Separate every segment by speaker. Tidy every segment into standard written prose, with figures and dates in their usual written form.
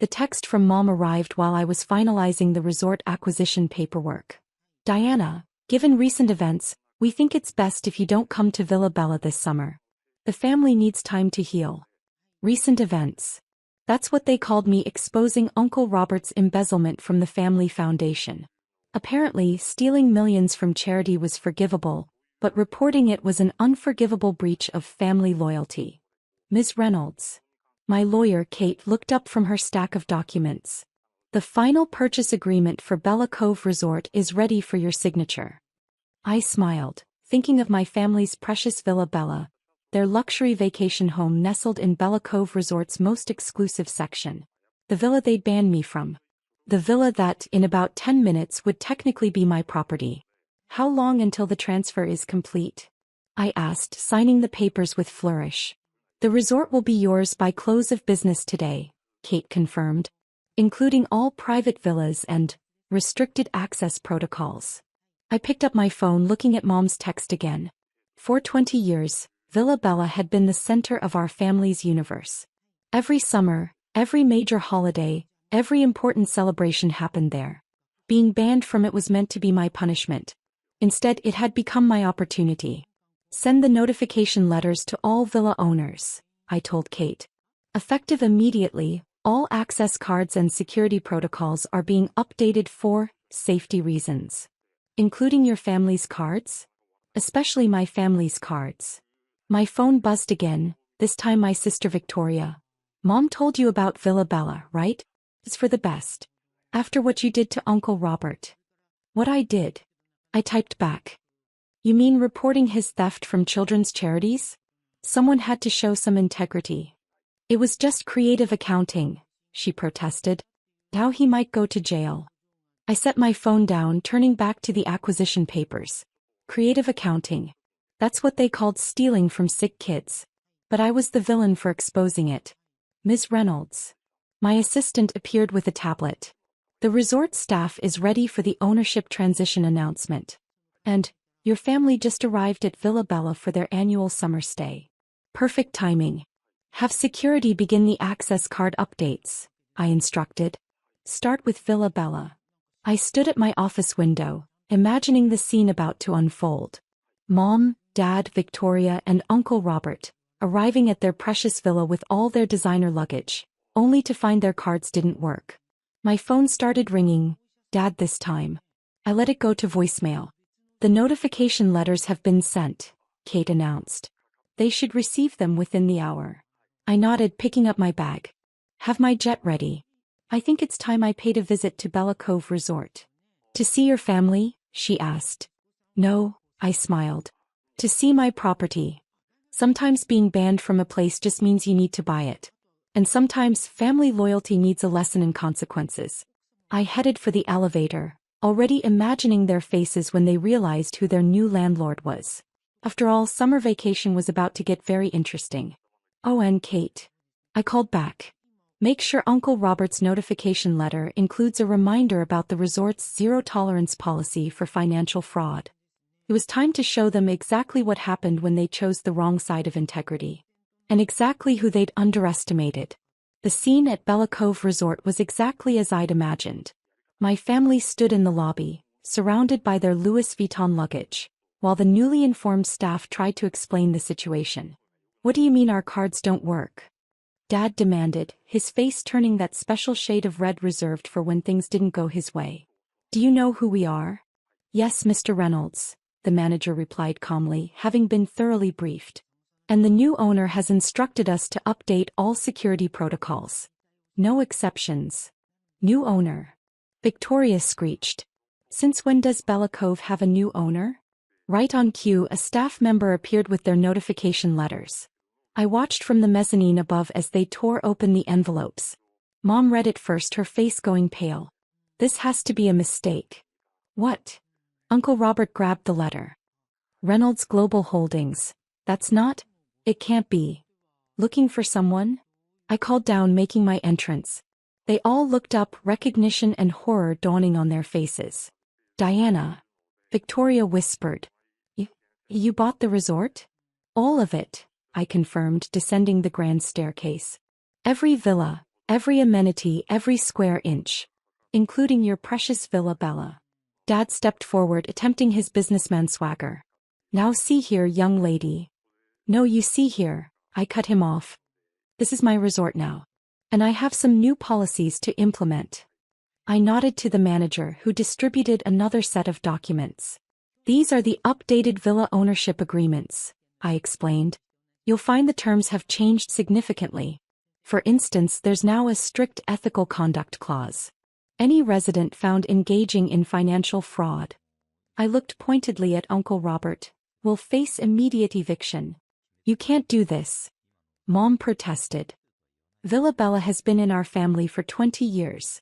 Speaker 1: The text from Mom arrived while I was finalizing the resort acquisition paperwork. Diana, given recent events, we think it's best if you don't come to Villa Bella this summer. The family needs time to heal. Recent events. That's what they called me, exposing Uncle Robert's embezzlement from the family foundation. Apparently, stealing millions from charity was forgivable, but reporting it was an unforgivable breach of family loyalty. Ms. Reynolds. My lawyer Kate looked up from her stack of documents. The final purchase agreement for Bella Cove Resort is ready for your signature. I smiled, thinking of my family's precious Villa Bella, their luxury vacation home nestled in Bella Cove Resort's most exclusive section. The villa they'd banned me from. The villa that, in about 10 minutes, would technically be my property. How long until the transfer is complete? I asked, signing the papers with flourish. The resort will be yours by close of business today, Kate confirmed, including all private villas and restricted access protocols. I picked up my phone, looking at Mom's text again. For 20 years, Villa Bella had been the center of our family's universe. Every summer, every major holiday, every important celebration happened there. Being banned from it was meant to be my punishment. Instead, it had become my opportunity. Send the notification letters to all villa owners, I told Kate. Effective immediately, all access cards and security protocols are being updated for safety reasons. Including your family's cards? Especially my family's cards. My phone buzzed again, this time my sister Victoria. Mom told you about Villa Bella, right? It's for the best. After what you did to Uncle Robert. What I did? I typed back. You mean reporting his theft from children's charities? Someone had to show some integrity. It was just creative accounting, she protested. How he might go to jail. I set my phone down, turning back to the acquisition papers. Creative accounting. That's what they called stealing from sick kids. But I was the villain for exposing it. Ms. Reynolds. My assistant appeared with a tablet. The resort staff is ready for the ownership transition announcement. And your family just arrived at Villa Bella for their annual summer stay. Perfect timing. Have security begin the access card updates, I instructed. Start with Villa Bella. I stood at my office window, imagining the scene about to unfold. Mom, Dad, Victoria, and Uncle Robert, arriving at their precious villa with all their designer luggage, only to find their cards didn't work. My phone started ringing, Dad this time. I let it go to voicemail. The notification letters have been sent, Kate announced. They should receive them within the hour. I nodded, picking up my bag. Have my jet ready. I think it's time I paid a visit to Bella Cove Resort. To see your family? She asked. No, I smiled. To see my property. Sometimes being banned from a place just means you need to buy it. And sometimes family loyalty needs a lesson in consequences. I headed for the elevator, already imagining their faces when they realized who their new landlord was. After all, summer vacation was about to get very interesting. Oh, and Kate. I called back. Make sure Uncle Robert's notification letter includes a reminder about the resort's zero-tolerance policy for financial fraud. It was time to show them exactly what happened when they chose the wrong side of integrity. And exactly who they'd underestimated. The scene at Bella Cove Resort was exactly as I'd imagined. My family stood in the lobby, surrounded by their Louis Vuitton luggage, while the newly informed staff tried to explain the situation. What do you mean our cards don't work? Dad demanded, his face turning that special shade of red reserved for when things didn't go his way. Do you know who we are? Yes, Mr. Reynolds, the manager replied calmly, having been thoroughly briefed. And the new owner has instructed us to update all security protocols. No exceptions. New owner. Victoria screeched. Since when does Bella Cove have a new owner? Right on cue, a staff member appeared with their notification letters. I watched from the mezzanine above as they tore open the envelopes. Mom read it first, her face going pale. This has to be a mistake. What? Uncle Robert grabbed the letter. Reynolds Global Holdings. That's not? It can't be. Looking for someone? I called down, making my entrance. They all looked up, recognition and horror dawning on their faces. Diana. Victoria whispered. You bought the resort? All of it, I confirmed, descending the grand staircase. Every villa, Every amenity, every square inch. Including your precious Villa Bella. Dad stepped forward, attempting his businessman swagger. Now see here, young lady. No, you see here, I cut him off. This is my resort now. And I have some new policies to implement. I nodded to the manager, who distributed another set of documents. These are the updated villa ownership agreements, I explained. You'll find the terms have changed significantly. For instance, there's now a strict ethical conduct clause. Any resident found engaging in financial fraud, I looked pointedly at Uncle Robert, will face immediate eviction. You can't do this. Mom protested. Villa Bella has been in our family for 20 years.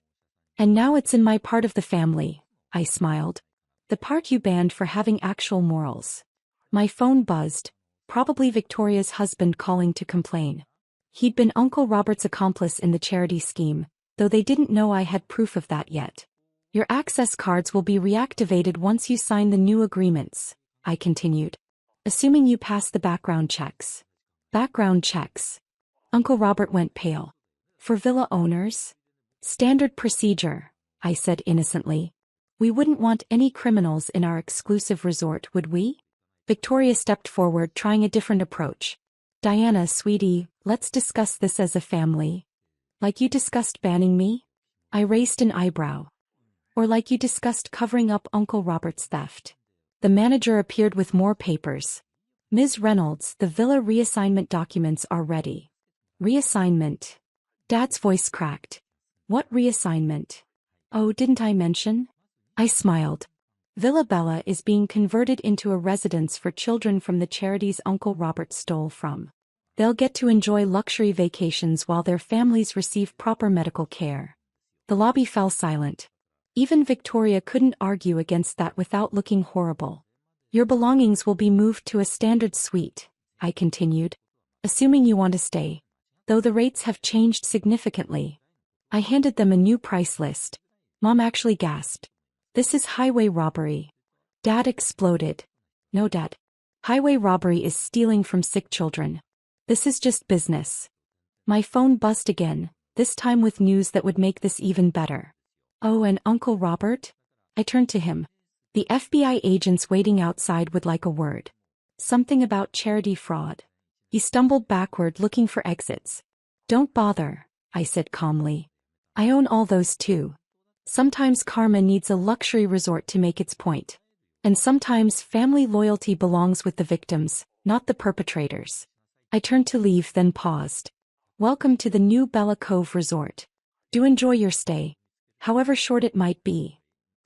Speaker 1: And now it's in my part of the family, I smiled. The part you banned for having actual morals. My phone buzzed, probably Victoria's husband calling to complain. He'd been Uncle Robert's accomplice in the charity scheme, though they didn't know I had proof of that yet. Your access cards will be reactivated once you sign the new agreements, I continued. Assuming you pass the background checks. Background checks. Uncle Robert went pale. For villa owners? Standard procedure, I said innocently. We wouldn't want any criminals in our exclusive resort, would we? Victoria stepped forward, trying a different approach. Diana, sweetie, let's discuss this as a family. Like you discussed banning me? I raised an eyebrow. Or like you discussed covering up Uncle Robert's theft. The manager appeared with more papers. Ms. Reynolds, the villa reassignment documents are ready. Reassignment. Dad's voice cracked. What reassignment? Oh, didn't I mention? I smiled. Villa Bella is being converted into a residence for children from the charities Uncle Robert stole from. They'll get to enjoy luxury vacations while their families receive proper medical care. The lobby fell silent. Even Victoria couldn't argue against that without looking horrible. Your belongings will be moved to a standard suite, I continued. Assuming you want to stay. Though the rates have changed significantly. I handed them a new price list. Mom actually gasped. This is highway robbery. Dad exploded. No, Dad. Highway robbery is stealing from sick children. This is just business. My phone buzzed again, this time with news that would make this even better. Oh, and Uncle Robert? I turned to him. The FBI agents waiting outside would like a word. Something about charity fraud. He stumbled backward, looking for exits. Don't bother, I said calmly. I own all those too. Sometimes karma needs a luxury resort to make its point. And sometimes family loyalty belongs with the victims, not the perpetrators. I turned to leave, then paused. Welcome to the new Bella Cove Resort. Do enjoy your stay. However short it might be.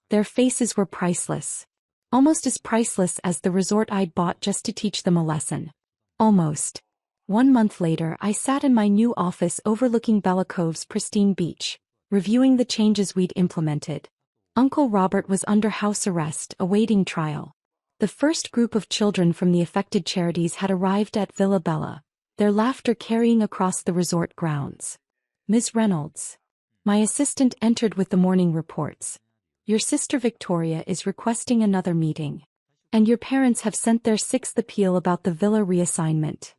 Speaker 1: Their faces were priceless. Almost as priceless as the resort I'd bought just to teach them a lesson. Almost. 1 month later, I sat in my new office overlooking Bella Cove's pristine beach, reviewing the changes we'd implemented. Uncle Robert was under house arrest, awaiting trial. The first group of children from the affected charities had arrived at Villa Bella, their laughter carrying across the resort grounds. Ms. Reynolds. My assistant entered with the morning reports. Your sister Victoria is requesting another meeting. And your parents have sent their 6th appeal about the villa reassignment.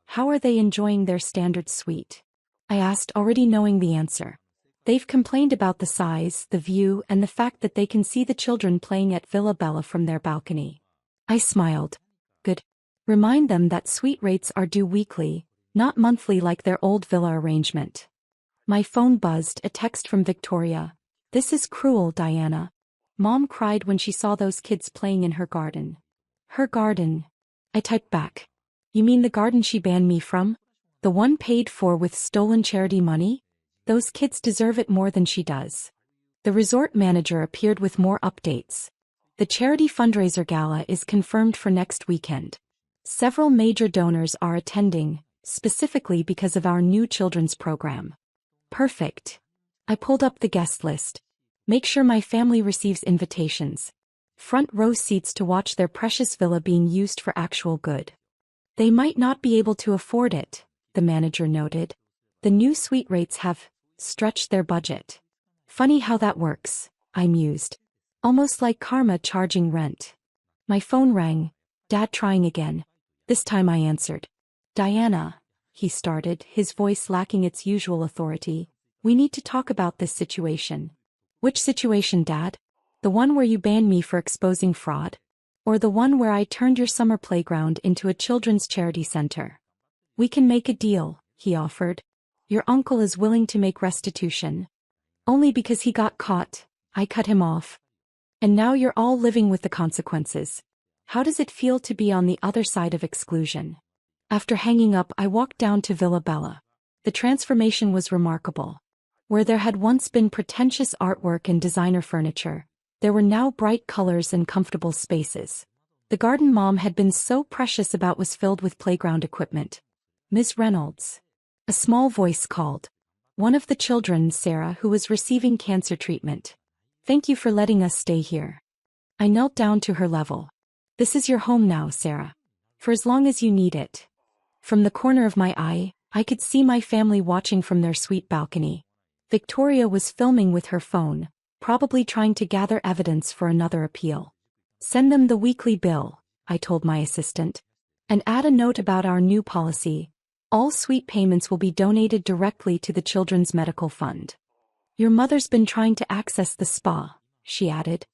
Speaker 1: How are they enjoying their standard suite? I asked, already knowing the answer. They've complained about the size, the view, and the fact that they can see the children playing at Villa Bella from their balcony. I smiled. Good. Remind them that suite rates are due weekly, not monthly like their old villa arrangement. My phone buzzed, a text from Victoria. This is cruel, Diana. Mom cried when she saw those kids playing in her garden. Her garden. I typed back. You mean the garden she banned me from? The one paid for with stolen charity money? Those kids deserve it more than she does. The resort manager appeared with more updates. The charity fundraiser gala is confirmed for next weekend. Several major donors are attending, specifically because of our new children's program. Perfect. I pulled up the guest list. Make sure my family receives invitations. Front row seats to watch their precious villa being used for actual good. They might not be able to afford it, the manager noted. The new suite rates have stretched their budget. Funny how that works, I mused. Almost like karma charging rent. My phone rang. Dad trying again. This time I answered. Diana, he started, his voice lacking its usual authority. We need to talk about this situation. Which situation, Dad? The one where you banned me for exposing fraud? Or the one where I turned your summer playground into a children's charity center? We can make a deal, he offered. Your uncle is willing to make restitution. Only because he got caught, I cut him off. And now you're all living with the consequences. How does it feel to be on the other side of exclusion? After hanging up, I walked down to Villa Bella. The transformation was remarkable. Where there had once been pretentious artwork and designer furniture, there were now bright colors and comfortable spaces. The garden Mom had been so precious about was filled with playground equipment. Ms. Reynolds. A small voice called. One of the children, Sarah, who was receiving cancer treatment. Thank you for letting us stay here. I knelt down to her level. This is your home now, Sarah. For as long as you need it. From the corner of my eye, I could see my family watching from their suite balcony. Victoria was filming with her phone, probably trying to gather evidence for another appeal. Send them the weekly bill, I told my assistant. And add a note about our new policy. All suite payments will be donated directly to the Children's Medical Fund. Your mother's been trying to access the spa, she added.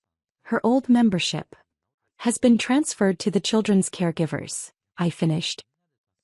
Speaker 1: Her old membership has been transferred to the children's caregivers, I finished.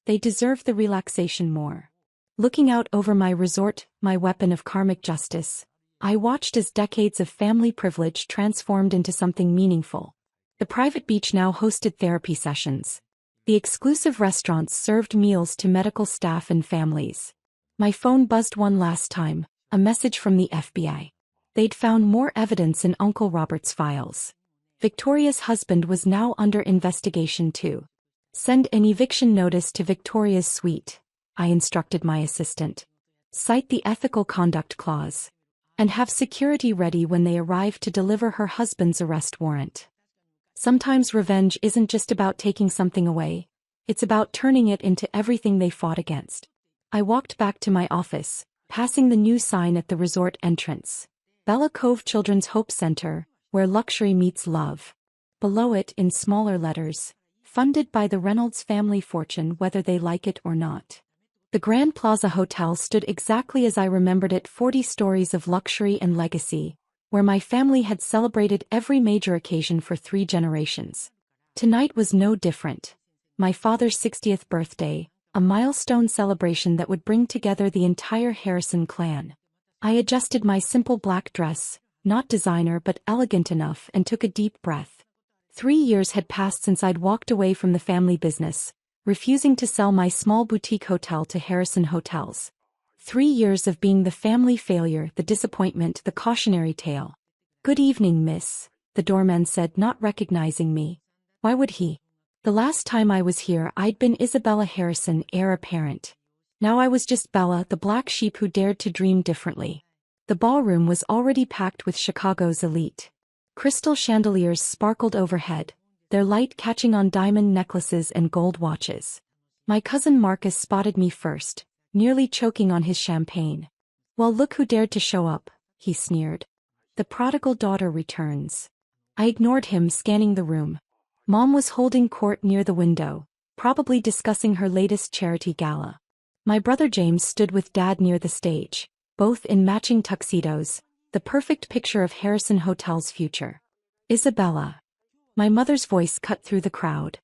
Speaker 1: They deserve the relaxation more. Looking out over my resort, my weapon of karmic justice, I watched as decades of family privilege transformed into something meaningful. The private beach now hosted therapy sessions. The exclusive restaurants served meals to medical staff and families. My phone buzzed one last time, a message from the FBI. They'd found more evidence in Uncle Robert's files. Victoria's husband was now under investigation too. Send an eviction notice to Victoria's suite, I instructed my assistant. Cite the ethical conduct clause. And have security ready when they arrive to deliver her husband's arrest warrant. Sometimes revenge isn't just about taking something away. It's about turning it into everything they fought against. I walked back to my office, passing the new sign at the resort entrance. Bella Cove Children's Hope Center, where luxury meets love. Below it in smaller letters, funded by the Reynolds family fortune whether they like it or not. The Grand Plaza Hotel stood exactly as I remembered it, 40 stories of luxury and legacy, where my family had celebrated every major occasion for 3 generations. Tonight was no different. My father's 60th birthday, a milestone celebration that would bring together the entire Harrison clan. I adjusted my simple black dress, not designer but elegant enough, and took a deep breath. 3 years had passed since I'd walked away from the family business, refusing to sell my small boutique hotel to Harrison Hotels. 3 years of being the family failure, the disappointment, the cautionary tale. Good evening, miss, the doorman said, not recognizing me. Why would he? The last time I was here I'd been Isabella Harrison, heir apparent. Now I was just Bella, the black sheep who dared to dream differently. The ballroom was already packed with Chicago's elite. Crystal chandeliers sparkled overhead, their light catching on diamond necklaces and gold watches. My cousin Marcus spotted me first, nearly choking on his champagne. Well, look who dared to show up, he sneered. The prodigal daughter returns. I ignored him, scanning the room. Mom was holding court near the window, probably discussing her latest charity gala. My brother James stood with Dad near the stage, both in matching tuxedos, the perfect picture of Harrison Hotel's future. Isabella. My mother's voice cut through the crowd.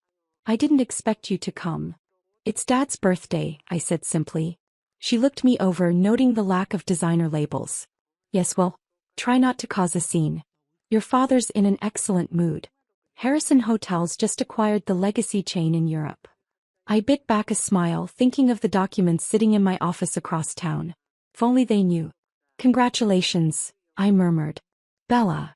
Speaker 1: I didn't expect you to come. It's Dad's birthday, I said simply. She looked me over, noting the lack of designer labels. Yes, well, try not to cause a scene. Your father's in an excellent mood. Harrison Hotels just acquired the legacy chain in Europe. I bit back a smile, thinking of the documents sitting in my office across town. If only they knew. Congratulations, I murmured. Bella.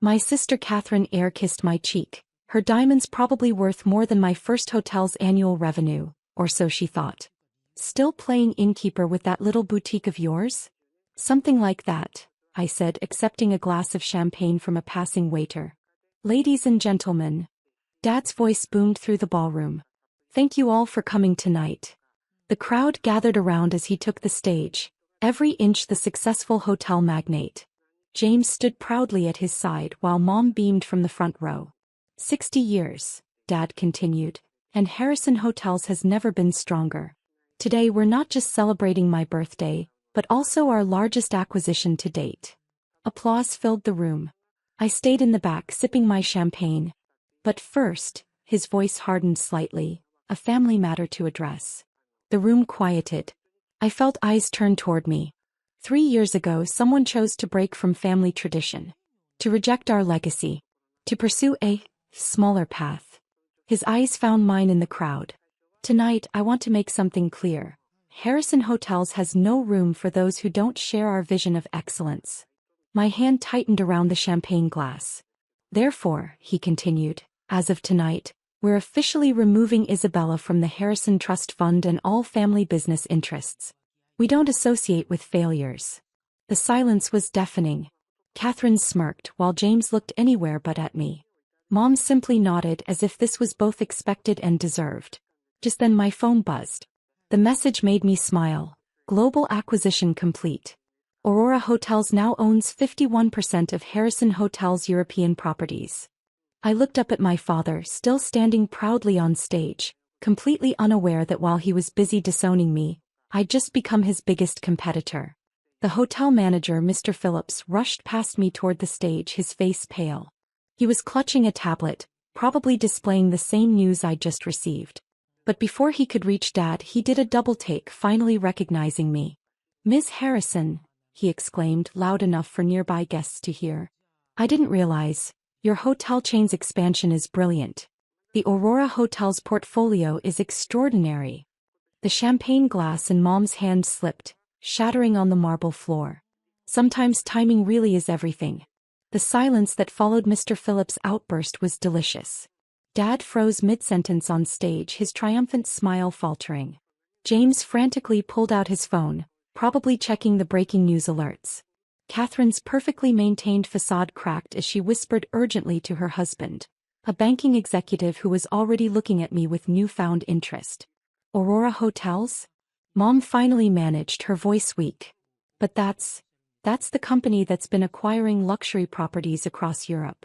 Speaker 1: My sister Catherine kissed my cheek, her diamonds probably worth more than my first hotel's annual revenue, or so she thought. Still playing innkeeper with that little boutique of yours? Something like that, I said, accepting a glass of champagne from a passing waiter. Ladies and gentlemen. Dad's voice boomed through the ballroom. Thank you all for coming tonight. The crowd gathered around as he took the stage, every inch the successful hotel magnate. James stood proudly at his side while Mom beamed from the front row. 60 years, Dad continued, and Harrison Hotels has never been stronger. Today we're not just celebrating my birthday, but also our largest acquisition to date. Applause filled the room. I stayed in the back sipping my champagne. But first, his voice hardened slightly, a family matter to address. The room quieted. I felt eyes turn toward me. 3 years ago, someone chose to break from family tradition, to reject our legacy, to pursue a smaller path. His eyes found mine in the crowd. Tonight, I want to make something clear. Harrison Hotels has no room for those who don't share our vision of excellence. My hand tightened around the champagne glass. Therefore, he continued, as of tonight, we're officially removing Isabella from the Harrison Trust Fund and all family business interests. We don't associate with failures. The silence was deafening. Catherine smirked while James looked anywhere but at me. Mom simply nodded as if this was both expected and deserved. Just then my phone buzzed. The message made me smile. Global acquisition complete. Aurora Hotels now owns 51% of Harrison Hotels' European properties. I looked up at my father, still standing proudly on stage, completely unaware that while he was busy disowning me, I'd just become his biggest competitor. The hotel manager, Mr. Phillips, rushed past me toward the stage, his face pale. He was clutching a tablet, probably displaying the same news I'd just received. But before he could reach Dad, he did a double take, finally recognizing me. "Ms. Harrison," he exclaimed, loud enough for nearby guests to hear. "I didn't realize. Your hotel chain's expansion is brilliant. The Aurora Hotels portfolio is extraordinary." The champagne glass in Mom's hand slipped, shattering on the marble floor. Sometimes timing really is everything. The silence that followed Mr. Phillips' outburst was delicious. Dad froze mid-sentence on stage, his triumphant smile faltering. James frantically pulled out his phone, probably checking the breaking news alerts. Catherine's perfectly maintained facade cracked as she whispered urgently to her husband, a banking executive who was already looking at me with newfound interest. "Aurora Hotels?" Mom finally managed, her voice weak. "But that's the company that's been acquiring luxury properties across Europe.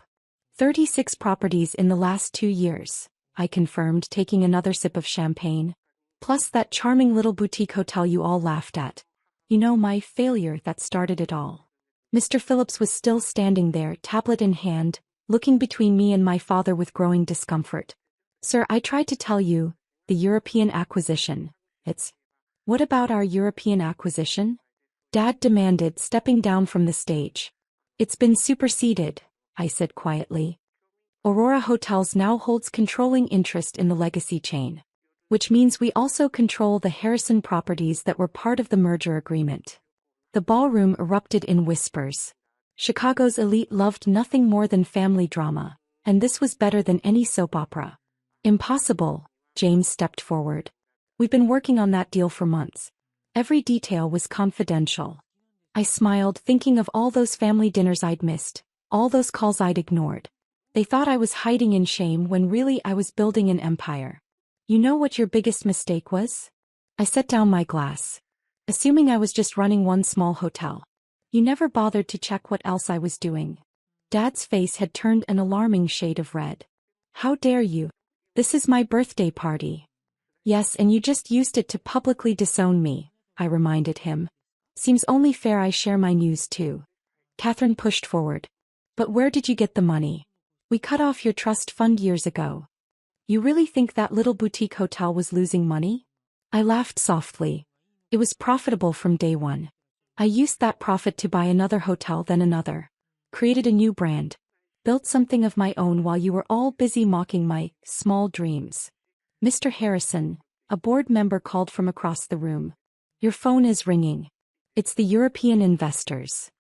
Speaker 1: 36 properties in the last 2 years, I confirmed, taking another sip of champagne. Plus that charming little boutique hotel you all laughed at. You know, my failure that started it all." Mr. Phillips was still standing there, tablet in hand, looking between me and my father with growing discomfort. "Sir, I tried to tell you, the European acquisition. What about our European acquisition?" Dad demanded, stepping down from the stage. "It's been superseded," I said quietly. "Aurora Hotels now holds controlling interest in the legacy chain. Which means we also control the Harrison properties that were part of the merger agreement." The ballroom erupted in whispers. Chicago's elite loved nothing more than family drama, and this was better than any soap opera. "Impossible," James stepped forward. "We've been working on that deal for months. Every detail was confidential." I smiled, thinking of all those family dinners I'd missed, all those calls I'd ignored. They thought I was hiding in shame when really I was building an empire. "You know what your biggest mistake was?" I set down my glass. "Assuming I was just running one small hotel. You never bothered to check what else I was doing." Dad's face had turned an alarming shade of red. "How dare you? This is my birthday party." "Yes, and you just used it to publicly disown me," I reminded him. "Seems only fair I share my news too." Catherine pushed forward. "But where did you get the money? We cut off your trust fund years ago. You really think that little boutique hotel was losing money?" I laughed softly. "It was profitable from day one. I used that profit to buy another hotel, then another. Created a new brand. Built something of my own while you were all busy mocking my small dreams." "Mr. Harrison," a board member called from across the room. "Your phone is ringing. It's the European investors."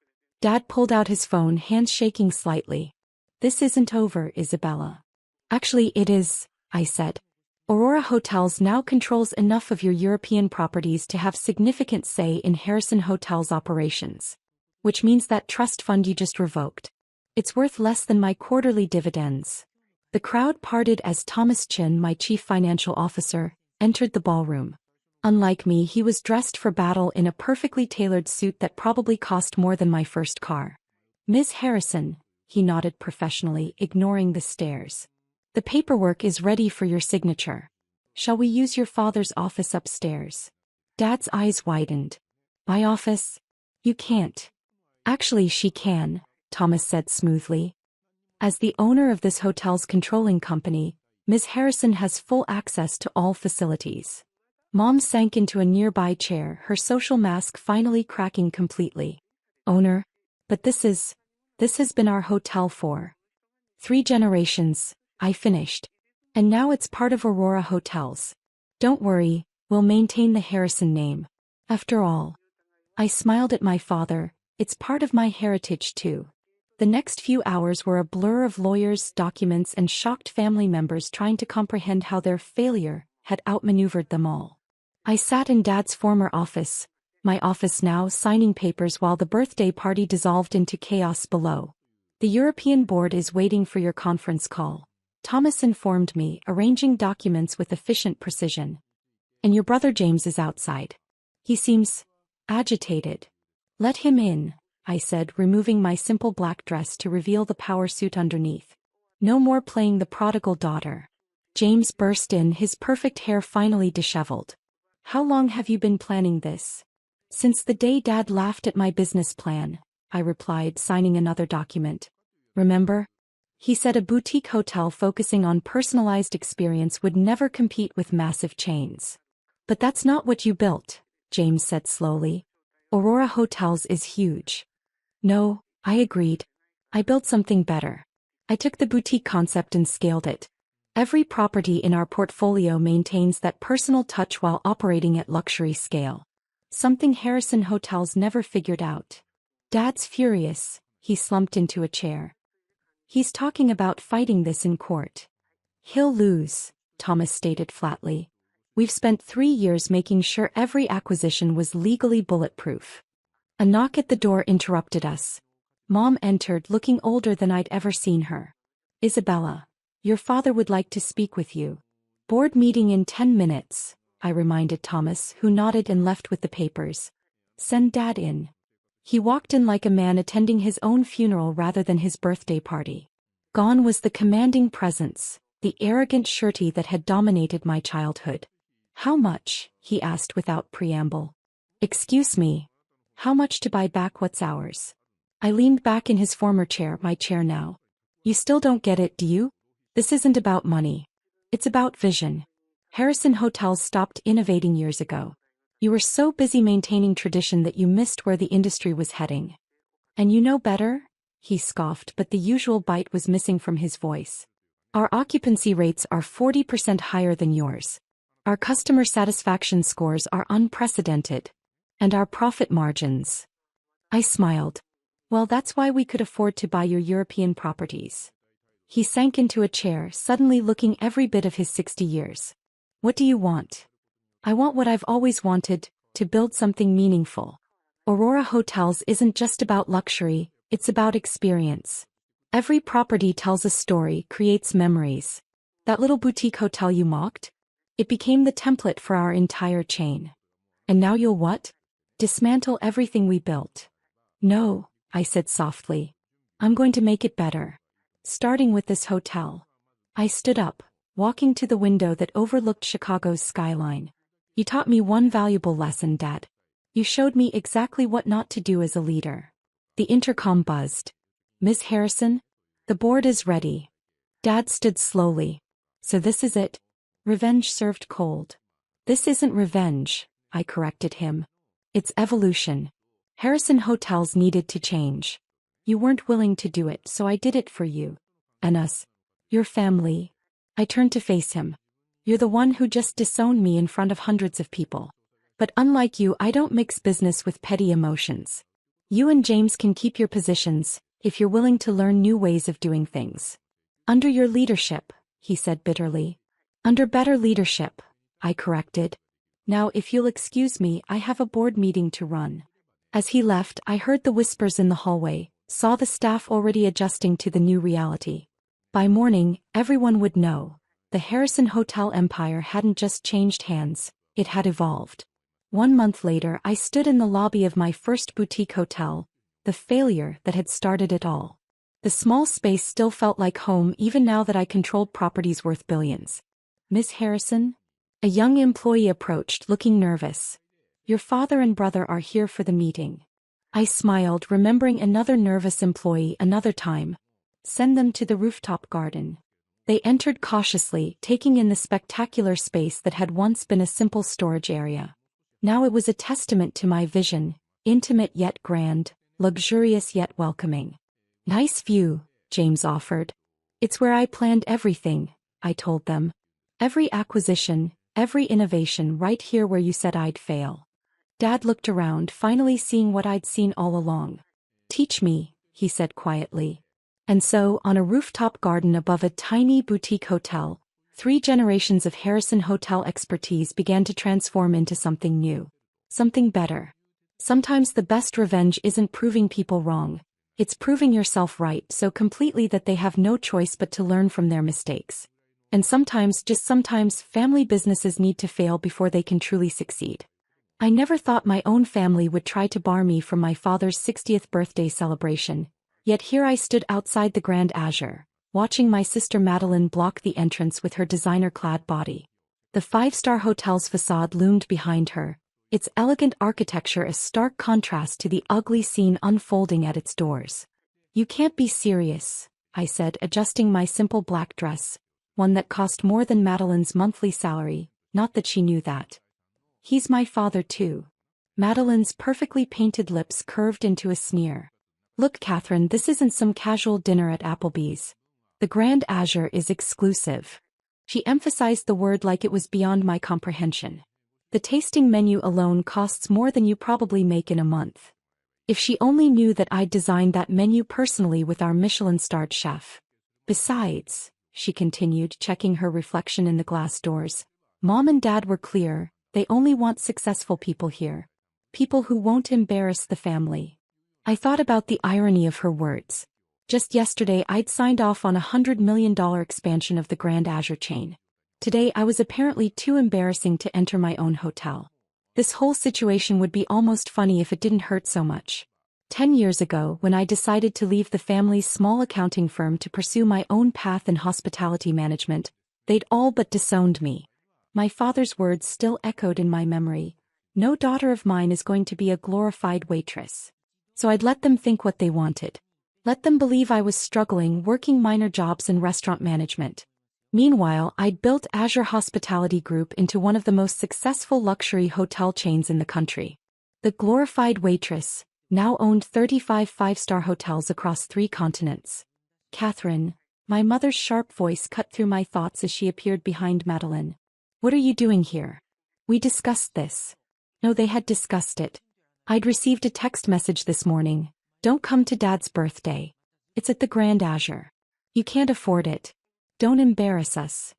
Speaker 1: Dad pulled out his phone, hands shaking slightly. "This isn't over, Isabella." "Actually, it is," I said. "Aurora Hotels now controls enough of your European properties to have significant say in Harrison Hotels' operations. Which means that trust fund you just revoked. It's worth less than my quarterly dividends." The crowd parted as Thomas Chin, my chief financial officer, entered the ballroom. Unlike me, he was dressed for battle in a perfectly tailored suit that probably cost more than my first car. "Ms. Harrison," he nodded professionally, ignoring the stares. "The paperwork is ready for your signature. Shall we use your father's office upstairs?" Dad's eyes widened. My office? You can't. Actually, she can, Thomas said smoothly. As the owner of this hotel's controlling company, Ms. Harrison has full access to all facilities. Mom sank into a nearby chair, her social mask finally cracking completely. Owner? But this has been our hotel for 3 generations, I finished. And now it's part of Aurora Hotels. Don't worry, we'll maintain the Harrison name. After all, I smiled at my father, it's part of my heritage too. The next few hours were a blur of lawyers, documents, and shocked family members trying to comprehend how their failure had outmaneuvered them all. I sat in Dad's former office, my office now, signing papers while the birthday party dissolved into chaos below. The European board is waiting for your conference call, Thomas informed me, arranging documents with efficient precision. And your brother James is outside. He seems agitated. Let him in, I said, removing my simple black dress to reveal the power suit underneath. No more playing the prodigal daughter. James burst in, his perfect hair finally disheveled. How long have you been planning this? Since the day Dad laughed at my business plan, I replied, signing another document. Remember? He said a boutique hotel focusing on personalized experience would never compete with massive chains. But that's not what you built, James said slowly. Aurora Hotels is huge. No, I agreed. I built something better. I took the boutique concept and scaled it. Every property in our portfolio maintains that personal touch while operating at luxury scale. Something Harrison Hotels never figured out. Dad's furious, he slumped into a chair. He's talking about fighting this in court. He'll lose, Thomas stated flatly. We've spent 3 years making sure every acquisition was legally bulletproof. A knock at the door interrupted us. Mom entered, looking older than I'd ever seen her. Isabella, your father would like to speak with you. Board meeting in 10 minutes, I reminded Thomas, who nodded and left with the papers. Send Dad in. He walked in like a man attending his own funeral rather than his birthday party. Gone was the commanding presence, the arrogant surety that had dominated my childhood. How much? He asked without preamble. Excuse me. How much to buy back what's ours? I leaned back in his former chair, my chair now. You still don't get it, do you? This isn't about money. It's about vision. Harrison Hotels stopped innovating years ago. You were so busy maintaining tradition that you missed where the industry was heading. And you know better? He scoffed, but the usual bite was missing from his voice. Our occupancy rates are 40% higher than yours. Our customer satisfaction scores are unprecedented. And our profit margins. I smiled. Well, that's why we could afford to buy your European properties. He sank into a chair, suddenly looking every bit of his 60 years. What do you want? I want what I've always wanted, to build something meaningful. Aurora Hotels isn't just about luxury, it's about experience. Every property tells a story, creates memories. That little boutique hotel you mocked? It became the template for our entire chain. And now you'll what? Dismantle everything we built. No, I said softly. I'm going to make it better. Starting with this hotel. I stood up, walking to the window that overlooked Chicago's skyline. You taught me one valuable lesson, Dad. You showed me exactly what not to do as a leader. The intercom buzzed. Ms. Harrison? The board is ready. Dad stood slowly. So this is it? Revenge served cold. This isn't revenge, I corrected him. It's evolution. Harrison Hotels needed to change. You weren't willing to do it, so I did it for you. And us. Your family. I turned to face him. You're the one who just disowned me in front of hundreds of people. But unlike you, I don't mix business with petty emotions. You and James can keep your positions, if you're willing to learn new ways of doing things. Under your leadership, he said bitterly. Under better leadership, I corrected. Now if you'll excuse me, I have a board meeting to run. As he left, I heard the whispers in the hallway, saw the staff already adjusting to the new reality. By morning, everyone would know. The Harrison Hotel empire hadn't just changed hands, it had evolved. 1 month later, I stood in the lobby of my first boutique hotel, the failure that had started it all. The small space still felt like home even now that I controlled properties worth billions. Miss Harrison? A young employee approached, looking nervous. Your father and brother are here for the meeting. I smiled, remembering another nervous employee another time. Send them to the rooftop garden. They entered cautiously, taking in the spectacular space that had once been a simple storage area. Now it was a testament to my vision, intimate yet grand, luxurious yet welcoming. Nice view, James offered. It's where I planned everything, I told them. Every acquisition, every innovation right here where you said I'd fail. Dad looked around, finally seeing what I'd seen all along. Teach me, he said quietly. And so, on a rooftop garden above a tiny boutique hotel, 3 generations of Harrison Hotel expertise began to transform into something new. Something better. Sometimes the best revenge isn't proving people wrong. It's proving yourself right so completely that they have no choice but to learn from their mistakes. And sometimes, just sometimes, family businesses need to fail before they can truly succeed. I never thought my own family would try to bar me from my father's 60th birthday celebration, yet here I stood outside the Grand Azure, watching my sister Madeline block the entrance with her designer-clad body. The 5-star hotel's facade loomed behind her, its elegant architecture a stark contrast to the ugly scene unfolding at its doors. You can't be serious, I said, adjusting my simple black dress, one that cost more than Madeline's monthly salary, not that she knew that. He's my father too. Madeline's perfectly painted lips curved into a sneer. Look, Catherine, this isn't some casual dinner at Applebee's. The Grand Azure is exclusive. She emphasized the word like it was beyond my comprehension. The tasting menu alone costs more than you probably make in a month. If she only knew that I'd designed that menu personally with our Michelin-starred chef. Besides, she continued, checking her reflection in the glass doors, Mom and Dad were clear, they only want successful people here. People who won't embarrass the family. I thought about the irony of her words. Just yesterday I'd signed off on a $100 million expansion of the Grand Azure chain. Today I was apparently too embarrassing to enter my own hotel. This whole situation would be almost funny if it didn't hurt so much. 10 years ago, when I decided to leave the family's small accounting firm to pursue my own path in hospitality management, they'd all but disowned me. My father's words still echoed in my memory. No daughter of mine is going to be a glorified waitress. So I'd let them think what they wanted. Let them believe I was struggling working minor jobs in restaurant management. Meanwhile, I'd built Azure Hospitality Group into one of the most successful luxury hotel chains in the country. The glorified waitress now owned 35 5-star hotels across 3 continents. Catherine, my mother's sharp voice cut through my thoughts as she appeared behind Madeline. What are you doing here? We discussed this. No, they had discussed it. I'd received a text message this morning. Don't come to Dad's birthday. It's at the Grand Azure. You can't afford it. Don't embarrass us.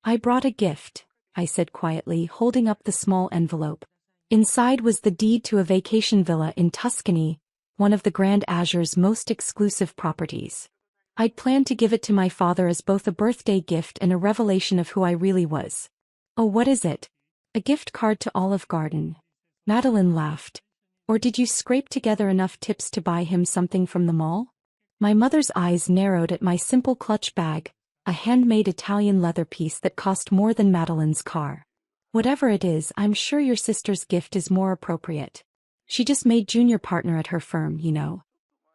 Speaker 1: I brought a gift, I said quietly, holding up the small envelope. Inside was the deed to a vacation villa in Tuscany, one of the Grand Azure's most exclusive properties. I'd planned to give it to my father as both a birthday gift and a revelation of who I really was. Oh, what is it? A gift card to Olive Garden. Madeline laughed. Or did you scrape together enough tips to buy him something from the mall? My mother's eyes narrowed at my simple clutch bag, a handmade Italian leather piece that cost more than Madeline's car. Whatever it is, I'm sure your sister's gift is more appropriate. She just made junior partner at her firm, you know.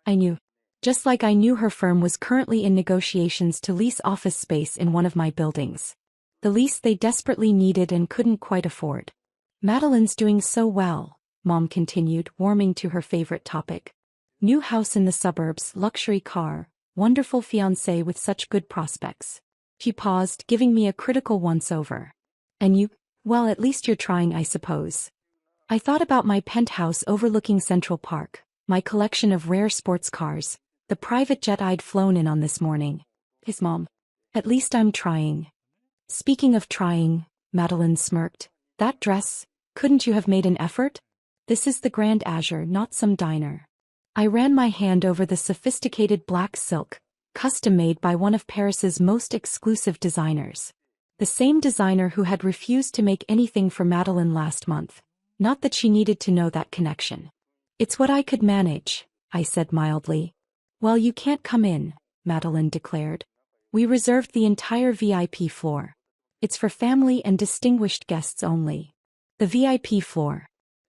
Speaker 1: I knew. Just like I knew her firm was currently in negotiations to lease office space in one of my buildings. The lease they desperately needed and couldn't quite afford. Madeline's doing so well, Mom continued, warming to her favorite topic. New house in the suburbs, luxury car, wonderful fiancé with such good prospects. She paused, giving me a critical once-over. And you? Well, at least you're trying, I suppose. I thought about my penthouse overlooking Central Park, my collection of rare sports cars, the private jet I'd flown in on this morning. His mom. At least I'm trying. Speaking of trying, Madeline smirked. That dress, couldn't you have made an effort? This is the Grand Azure, not some diner. I ran my hand over the sophisticated black silk, custom-made by one of Paris's most exclusive designers. The same designer who had refused to make anything for Madeline last month. Not that she needed to know that connection. It's what I could manage, I said mildly. Well, you can't come in, Madeline declared. We reserved the entire VIP floor. It's for family and distinguished guests only. The VIP floor.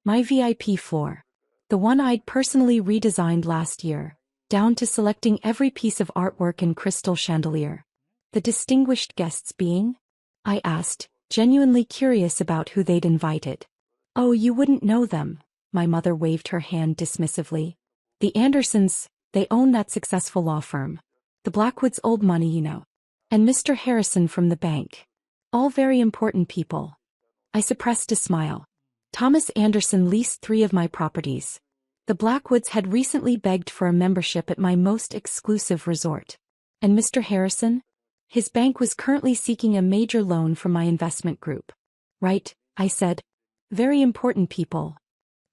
Speaker 1: My VIP floor. The one I'd personally redesigned last year, down to selecting every piece of artwork and crystal chandelier. The distinguished guests being? I asked, genuinely curious about who they'd invited. Oh, you wouldn't know them, my mother waved her hand dismissively. The Andersons, they own that successful law firm. The Blackwoods' old money, you know. And Mr. Harrison from the bank. All very important people. I suppressed a smile. Thomas Anderson leased 3 of my properties. The Blackwoods had recently begged for a membership at my most exclusive resort. And Mr. Harrison? His bank was currently seeking a major loan from my investment group. Right, I said. Very important people.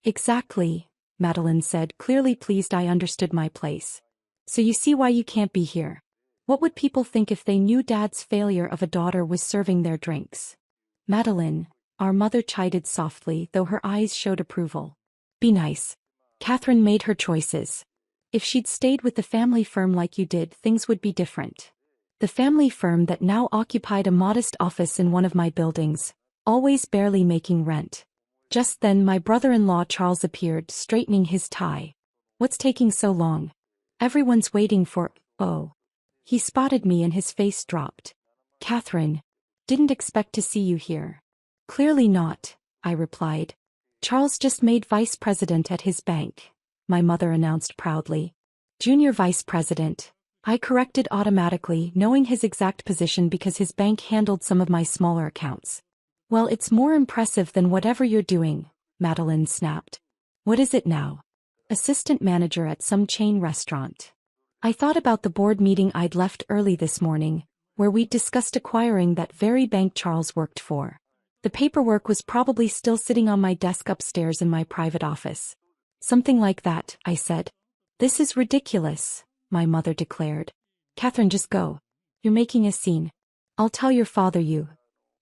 Speaker 1: Exactly, Madeline said, clearly pleased I understood my place. So you see why you can't be here. What would people think if they knew Dad's failure of a daughter was serving their drinks? Madeline, our mother chided softly, though her eyes showed approval. Be nice. Catherine made her choices. If she'd stayed with the family firm like you did, things would be different. The family firm that now occupied a modest office in one of my buildings, always barely making rent. Just then my brother-in-law Charles appeared, straightening his tie. What's taking so long? Everyone's waiting for, oh. He spotted me and his face dropped. Catherine, didn't expect to see you here. Clearly not, I replied. Charles just made vice president at his bank, my mother announced proudly. Junior vice president, I corrected automatically, knowing his exact position because his bank handled some of my smaller accounts. Well, it's more impressive than whatever you're doing, Madeline snapped. What is it now? Assistant manager at some chain restaurant. I thought about the board meeting I'd left early this morning, where we'd discussed acquiring that very bank Charles worked for. The paperwork was probably still sitting on my desk upstairs in my private office. Something like that, I said. This is ridiculous, my mother declared. Catherine, just go. You're making a scene. I'll tell your father you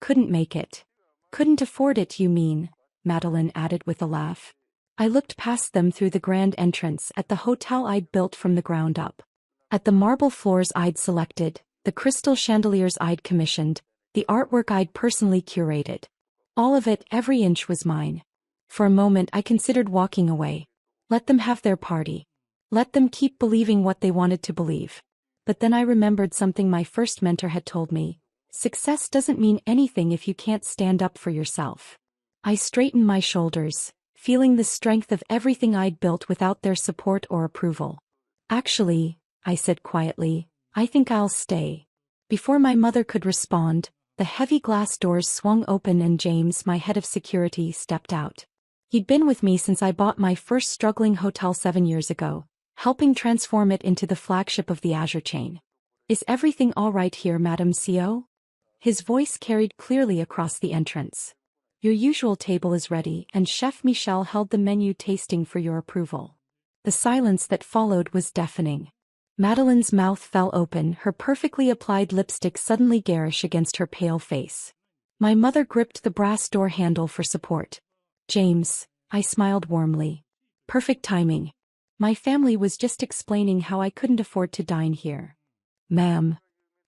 Speaker 1: couldn't make it. Couldn't afford it, you mean, Madeline added with a laugh. I looked past them through the grand entrance at the hotel I'd built from the ground up. At the marble floors I'd selected, the crystal chandeliers I'd commissioned, the artwork I'd personally curated. All of it, every inch was mine. For a moment I considered walking away. Let them have their party. Let them keep believing what they wanted to believe. But then I remembered something my first mentor had told me. Success doesn't mean anything if you can't stand up for yourself. I straightened my shoulders, feeling the strength of everything I'd built without their support or approval. Actually, I said quietly, I think I'll stay. Before my mother could respond, the heavy glass doors swung open and James, my head of security, stepped out. He'd been with me since I bought my first struggling hotel 7 years ago, helping transform it into the flagship of the Azure chain. Is everything all right here, Madam CO? His voice carried clearly across the entrance. Your usual table is ready, and Chef Michel held the menu tasting for your approval. The silence that followed was deafening. Madeline's mouth fell open, her perfectly applied lipstick suddenly garish against her pale face. My mother gripped the brass door handle for support. James, I smiled warmly. Perfect timing. My family was just explaining how I couldn't afford to dine here. Ma'am.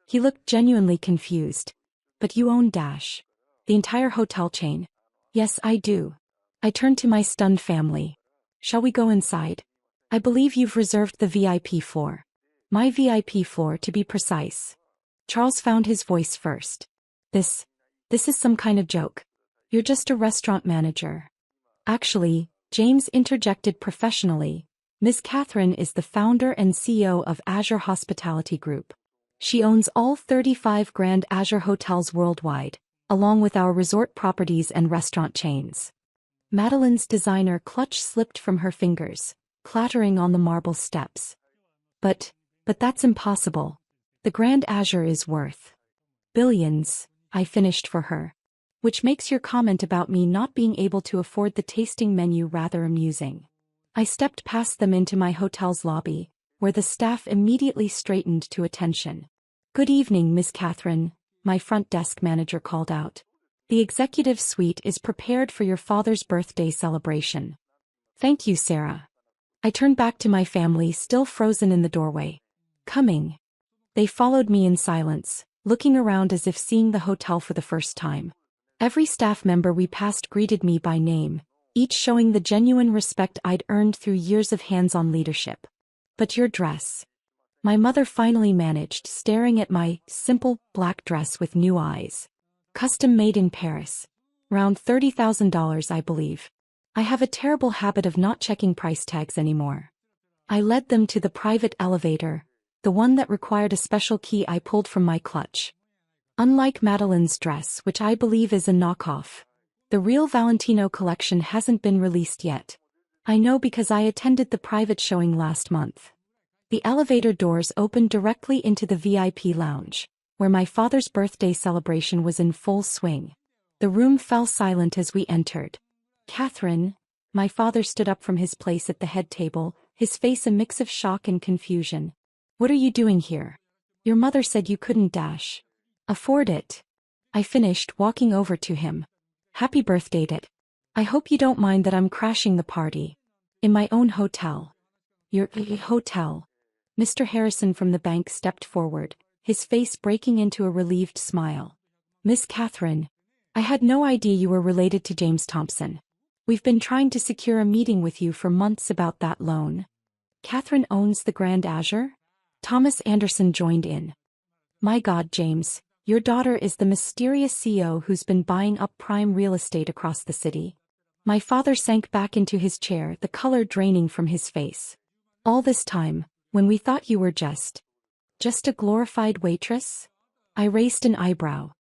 Speaker 1: He looked genuinely confused. But you own Dash. The entire hotel chain. Yes, I do. I turned to my stunned family. Shall we go inside? I believe you've reserved the VIP floor. My VIP floor, to be precise. Charles found his voice first. This is some kind of joke. You're just a restaurant manager. Actually, James interjected professionally. Miss Catherine is the founder and CEO of Azure Hospitality Group. She owns all 35 Grand Azure hotels worldwide, along with our resort properties and restaurant chains. Madeline's designer clutch slipped from her fingers, clattering on the marble steps. But that's impossible. The Grand Azure is worth billions, I finished for her. Which makes your comment about me not being able to afford the tasting menu rather amusing. I stepped past them into my hotel's lobby, where the staff immediately straightened to attention. Good evening, Miss Catherine, my front desk manager called out. The executive suite is prepared for your father's birthday celebration. Thank you, Sarah. I turned back to my family, still frozen in the doorway. Coming. They followed me in silence, looking around as if seeing the hotel for the first time. Every staff member we passed greeted me by name, each showing the genuine respect I'd earned through years of hands-on leadership. But your dress. My mother finally managed, staring at my simple, black dress with new eyes. Custom made in Paris. Around $30,000, I believe. I have a terrible habit of not checking price tags anymore. I led them to the private elevator, the one that required a special key I pulled from my clutch. Unlike Madeline's dress, which I believe is a knockoff, the real Valentino collection hasn't been released yet. I know because I attended the private showing last month. The elevator doors opened directly into the VIP lounge, where my father's birthday celebration was in full swing. The room fell silent as we entered. Catherine, my father stood up from his place at the head table, his face a mix of shock and confusion. What are you doing here? Your mother said you couldn't afford it. I finished, walking over to him. Happy birthday, Dad. I hope you don't mind that I'm crashing the party. In my own hotel. Your hotel. Mr. Harrison from the bank stepped forward, his face breaking into a relieved smile. Miss Catherine, I had no idea you were related to James Thompson. We've been trying to secure a meeting with you for months about that loan. Catherine owns the Grand Azure? Thomas Anderson joined in. My God, James, your daughter is the mysterious CEO who's been buying up prime real estate across the city. My father sank back into his chair, the color draining from his face. All this time, when we thought you were just a glorified waitress? I raised an eyebrow.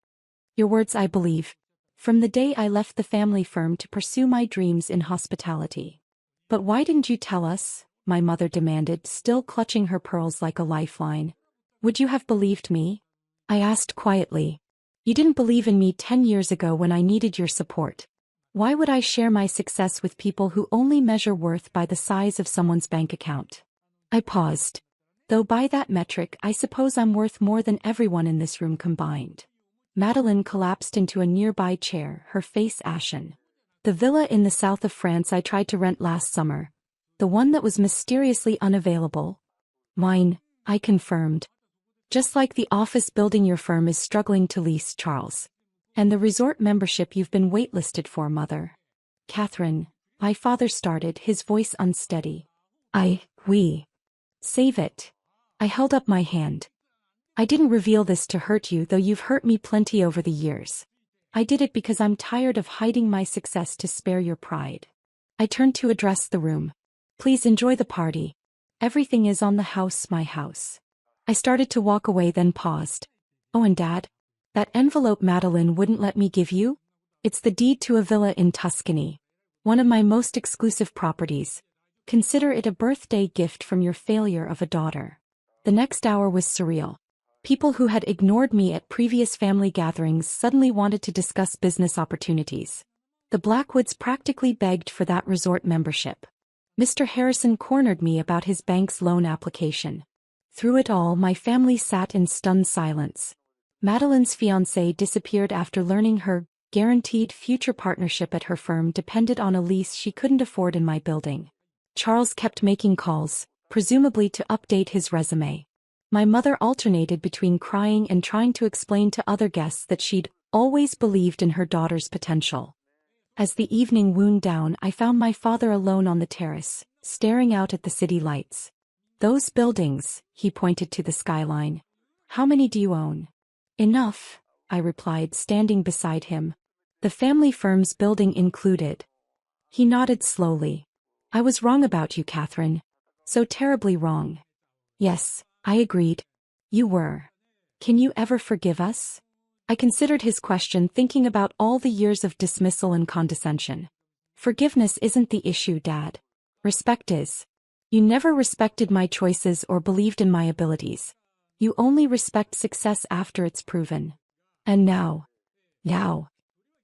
Speaker 1: Your words, I believe. From the day I left the family firm to pursue my dreams in hospitality. But why didn't you tell us? My mother demanded, still clutching her pearls like a lifeline. Would you have believed me? I asked quietly. You didn't believe in me 10 years ago when I needed your support. Why would I share my success with people who only measure worth by the size of someone's bank account? I paused. Though by that metric I suppose I'm worth more than everyone in this room combined. Madeline collapsed into a nearby chair, her face ashen. The villa in the south of France I tried to rent last summer. The one that was mysteriously unavailable. Mine, I confirmed. Just like the office building your firm is struggling to lease, Charles. And the resort membership you've been waitlisted for, Mother. Catherine, my father started, his voice unsteady. We. Save it. I held up my hand. I didn't reveal this to hurt you, though you've hurt me plenty over the years. I did it because I'm tired of hiding my success to spare your pride. I turned to address the room. Please enjoy the party. Everything is on the house, my house. I started to walk away, then paused. Oh, and Dad? That envelope Madeline wouldn't let me give you? It's the deed to a villa in Tuscany. One of my most exclusive properties. Consider it a birthday gift from your failure of a daughter. The next hour was surreal. People who had ignored me at previous family gatherings suddenly wanted to discuss business opportunities. The Blackwoods practically begged for that resort membership. Mr. Harrison cornered me about his bank's loan application. Through it all, my family sat in stunned silence. Madeline's fiancé disappeared after learning her guaranteed future partnership at her firm depended on a lease she couldn't afford in my building. Charles kept making calls, presumably to update his resume. My mother alternated between crying and trying to explain to other guests that she'd always believed in her daughter's potential. As the evening wound down, I found my father alone on the terrace, staring out at the city lights. Those buildings, he pointed to the skyline. How many do you own? Enough, I replied, standing beside him. The family firm's building included. He nodded slowly. I was wrong about you, Catherine. So terribly wrong. Yes, I agreed. You were. Can you ever forgive us? I considered his question, thinking about all the years of dismissal and condescension. Forgiveness isn't the issue, Dad. Respect is. You never respected my choices or believed in my abilities. You only respect success after it's proven. And now.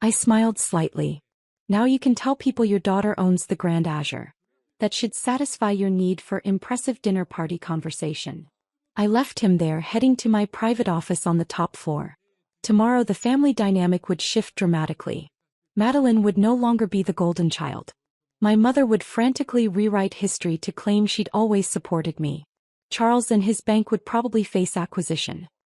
Speaker 1: I smiled slightly. Now you can tell people your daughter owns the Grand Azure. That should satisfy your need for impressive dinner party conversation. I left him there, heading to my private office on the top floor. Tomorrow the family dynamic would shift dramatically. Madeline would no longer be the golden child. My mother would frantically rewrite history to claim she'd always supported me. Charles and his bank would probably face acquisition.